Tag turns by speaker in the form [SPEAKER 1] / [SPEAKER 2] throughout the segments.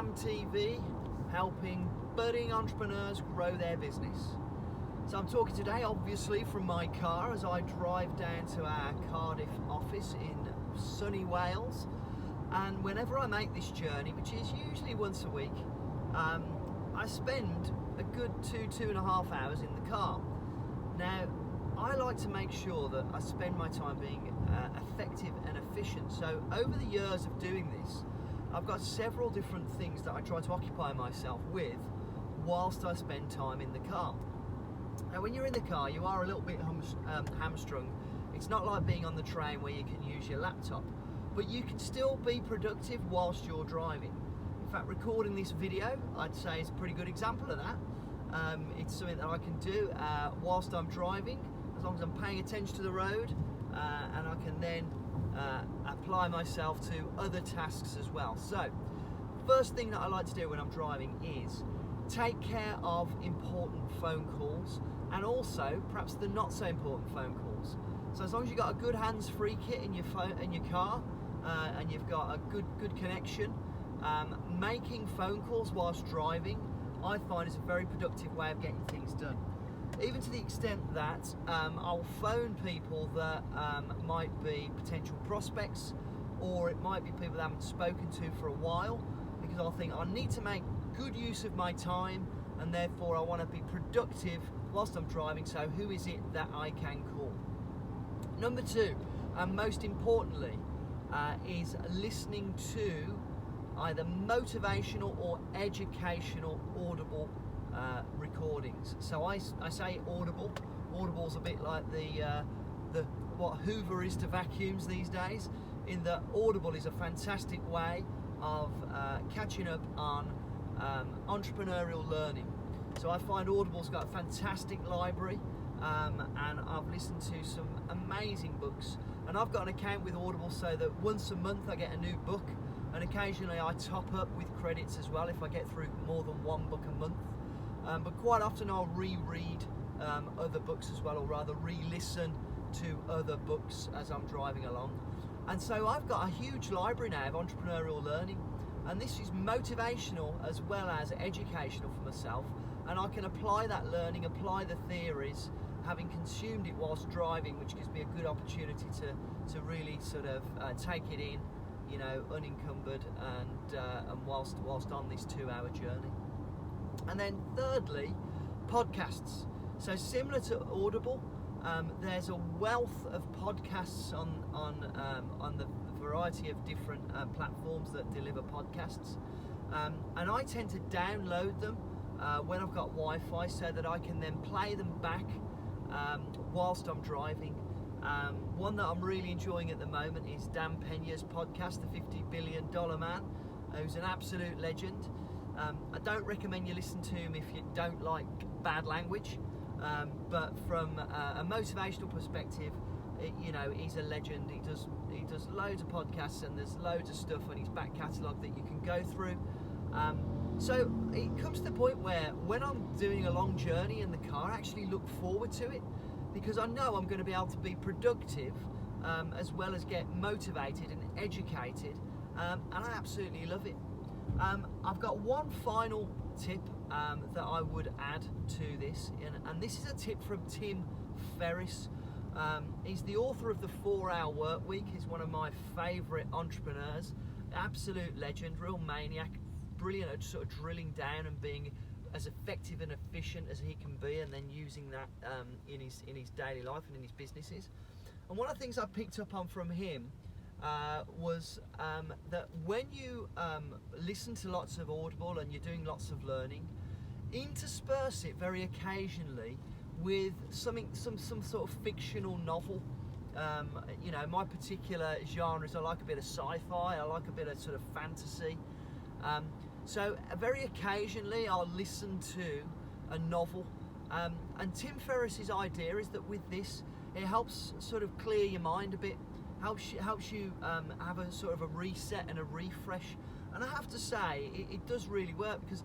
[SPEAKER 1] Sam TV, helping budding entrepreneurs grow their business. So I'm talking today obviously from my car as I drive down to our Cardiff office in sunny Wales, and whenever I make this journey, which is usually once a week, I spend a good 2.5 hours in the car. Now I like to make sure that I spend my time being effective and efficient. So over the years of doing this, I've got several different things that I try to occupy myself with whilst I spend time in the car. Now when you're in the car, you are a little bit hamstrung. It's not like being on the train where you can use your laptop, but you can still be productive whilst you're driving. In fact, recording this video, I'd say, is a pretty good example of that. It's something that I can do whilst I'm driving, as long as I'm paying attention to the road, and I can then apply myself to other tasks as well. So, first thing that I like to do when I'm driving is take care of important phone calls, and also perhaps the not so important phone calls. So as long as you've got a good hands-free kit in your phone, in your car, and you've got a good connection, making phone calls whilst driving, I find is a very productive way of getting things done. Even to the extent that I'll phone people that might be potential prospects, or it might be people that I haven't spoken to for a while, because I'll think I need to make good use of my time, and therefore I want to be productive whilst I'm driving. So who is it that I can call? Number two, and most importantly, is listening to either motivational or educational audible recordings. So I say audible. Audible's a bit like the what Hoover is to vacuums these days, in that Audible is a fantastic way of catching up on entrepreneurial learning. So I find Audible's got a fantastic library, and I've listened to some amazing books, and I've got an account with Audible so that once a month I get a new book, and occasionally I top up with credits as well if I get through more than one book a month. But quite often I'll reread other books as well, or rather re-listen to other books as I'm driving along. And so I've got a huge library now of entrepreneurial learning, and this is motivational as well as educational for myself, and I can apply that learning, apply the theories, having consumed it whilst driving, which gives me a good opportunity to really sort of take it in, you know, unencumbered, and whilst on this 2-hour journey. And then thirdly, podcasts. So similar to Audible, there's a wealth of podcasts on the variety of different platforms that deliver podcasts, and I tend to download them when I've got Wi-Fi, so that I can then play them back whilst I'm driving. One that I'm really enjoying at the moment is Dan Peña's podcast, The $50 Billion Man, who's an absolute legend. I don't recommend you listen to him if you don't like bad language, but from a motivational perspective, he's a legend. He does loads of podcasts, and there's loads of stuff on his back catalogue that you can go through. So it comes to the point where when I'm doing a long journey in the car, I actually look forward to it, because I know I'm going to be able to be productive, as well as get motivated and educated, and I absolutely love it. I've got one final tip that I would add to this, and this is a tip from Tim Ferriss. He's the author of The 4-Hour Workweek. He's one of my favourite entrepreneurs, absolute legend, real maniac, brilliant at sort of drilling down and being as effective and efficient as he can be, and then using that in his daily life and in his businesses. And one of the things I picked up on from him was that when you listen to lots of Audible and you're doing lots of learning, intersperse it very occasionally with some sort of fictional novel. My particular genres, I like a bit of sci-fi, I like a bit of sort of fantasy. So very occasionally I'll listen to a novel, and Tim Ferriss's idea is that with this, it helps sort of clear your mind a bit, helps you have a sort of a reset and a refresh. And I have to say, it does really work, because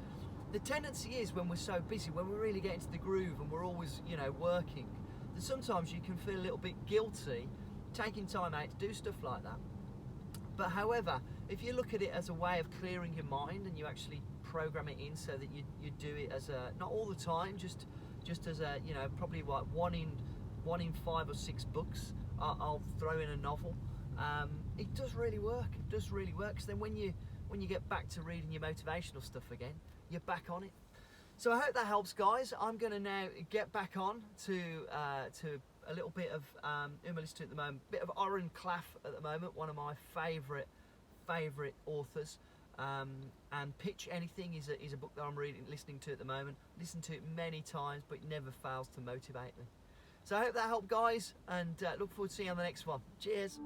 [SPEAKER 1] the tendency is, when we're so busy, when we really get into the groove and we're always, working, that sometimes you can feel a little bit guilty taking time out to do stuff like that. But however, if you look at it as a way of clearing your mind and you actually program it in so that you do it as a, not all the time, just as a, you know, probably like one in 5 or 6 books, I'll throw in a novel. It does really work. It does really work. Because then when you get back to reading your motivational stuff again, you're back on it. So I hope that helps, guys. I'm going to now get back on to a little bit of who am I listening to at the moment? Bit of Oren Klaff at the moment, one of my favourite authors. And Pitch Anything is a book that I'm listening to at the moment. Listened to it many times, but it never fails to motivate me. So I hope that helped, guys, and look forward to seeing you on the next one. Cheers.